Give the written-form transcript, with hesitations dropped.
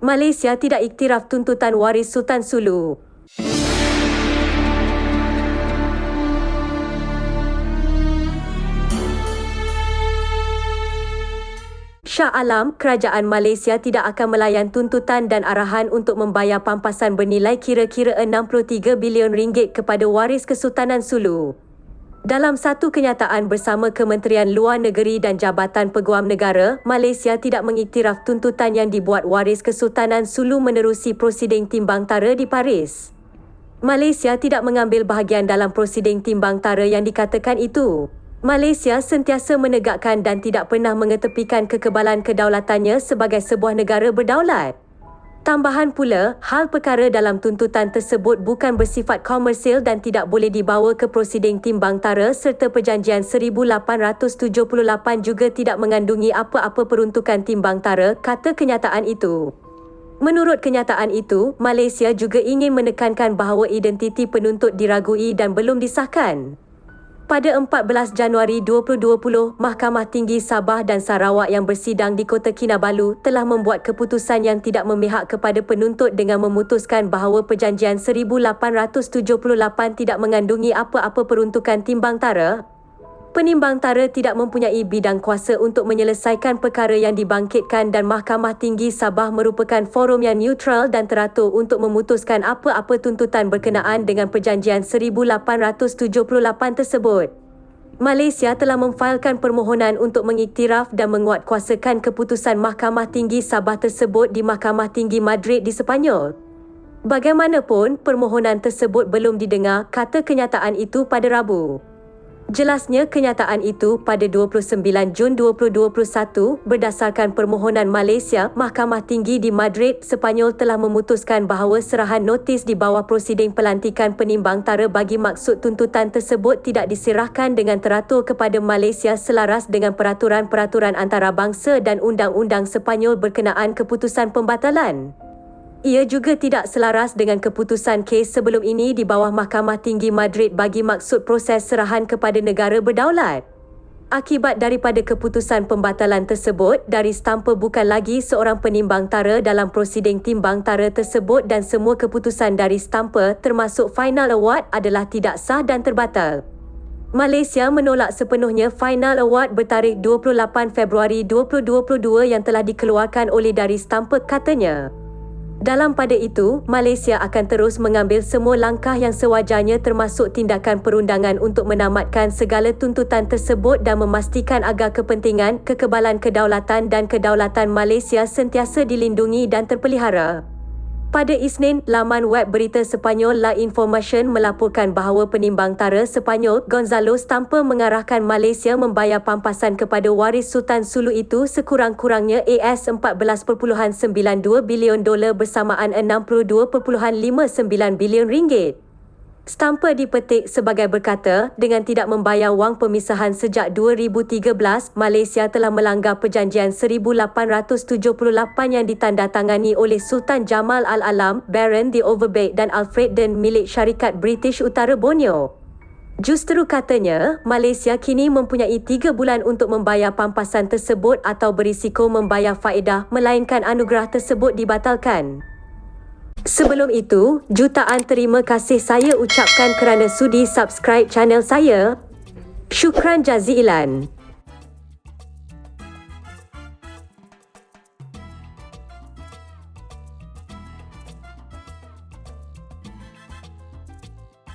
Malaysia tidak iktiraf tuntutan waris Sultan Sulu. Shah Alam, Kerajaan Malaysia tidak akan melayan tuntutan dan arahan untuk membayar pampasan bernilai kira-kira 63 bilion ringgit kepada waris Kesultanan Sulu. Dalam satu kenyataan bersama Kementerian Luar Negeri dan Jabatan Peguam Negara, Malaysia tidak mengiktiraf tuntutan yang dibuat waris Kesultanan Sulu menerusi prosiding timbang tara di Paris. Malaysia tidak mengambil bahagian dalam prosiding timbang tara yang dikatakan itu. Malaysia sentiasa menegakkan dan tidak pernah mengetepikan kekebalan kedaulatannya sebagai sebuah negara berdaulat. Tambahan pula, hal perkara dalam tuntutan tersebut bukan bersifat komersil dan tidak boleh dibawa ke prosiding timbang tara serta perjanjian 1878 juga tidak mengandungi apa-apa peruntukan timbang tara, kata kenyataan itu. Menurut kenyataan itu, Malaysia juga ingin menekankan bahawa identiti penuntut diragui dan belum disahkan. Pada 14 Januari 2020, Mahkamah Tinggi Sabah dan Sarawak yang bersidang di Kota Kinabalu telah membuat keputusan yang tidak memihak kepada penuntut dengan memutuskan bahawa perjanjian 1878 tidak mengandungi apa-apa peruntukan timbang tara. Penimbang tara tidak mempunyai bidang kuasa untuk menyelesaikan perkara yang dibangkitkan dan Mahkamah Tinggi Sabah merupakan forum yang neutral dan teratur untuk memutuskan apa-apa tuntutan berkenaan dengan perjanjian 1878 tersebut. Malaysia telah memfailkan permohonan untuk mengiktiraf dan menguatkuasakan keputusan Mahkamah Tinggi Sabah tersebut di Mahkamah Tinggi Madrid di Sepanyol. Bagaimanapun, permohonan tersebut belum didengar, kata kenyataan itu pada Rabu. Jelasnya kenyataan itu pada 29 Jun 2021 berdasarkan permohonan Malaysia, Mahkamah Tinggi di Madrid, Sepanyol telah memutuskan bahawa serahan notis di bawah prosiding pelantikan penimbang tara bagi maksud tuntutan tersebut tidak diserahkan dengan teratur kepada Malaysia selaras dengan peraturan-peraturan antarabangsa dan undang-undang Sepanyol berkenaan keputusan pembatalan. Ia juga tidak selaras dengan keputusan kes sebelum ini di bawah Mahkamah Tinggi Madrid bagi maksud proses serahan kepada negara berdaulat. Akibat daripada keputusan pembatalan tersebut, Daris tanpa bukan lagi seorang penimbang tara dalam prosiding timbang tara tersebut dan semua keputusan Daris tanpa termasuk Final Award adalah tidak sah dan terbatal. Malaysia menolak sepenuhnya Final Award bertarikh 28 Februari 2022 yang telah dikeluarkan oleh Daris tanpa, katanya. Dalam pada itu, Malaysia akan terus mengambil semua langkah yang sewajarnya termasuk tindakan perundangan untuk menamatkan segala tuntutan tersebut dan memastikan agar kepentingan, kekebalan kedaulatan dan kedaulatan Malaysia sentiasa dilindungi dan terpelihara. Pada Isnin, laman web berita Sepanyol La Information melaporkan bahawa penimbang tara Sepanyol Gonzalo Stampa mengarahkan Malaysia membayar pampasan kepada waris Sultan Sulu itu sekurang-kurangnya $14.92 bilion bersamaan $62.59 bilion ringgit. Stampa dipetik sebagai berkata, dengan tidak membayar wang pemisahan sejak 2013, Malaysia telah melanggar perjanjian 1878 yang ditandatangani oleh Sultan Jamal Al-Alam, Baron de Overbeck dan Alfred Den milik syarikat British Utara Borneo. Justru katanya, Malaysia kini mempunyai 3 bulan untuk membayar pampasan tersebut atau berisiko membayar faedah melainkan anugerah tersebut dibatalkan. Sebelum itu, jutaan terima kasih saya ucapkan kerana sudi subscribe channel saya. Syukran jazilan.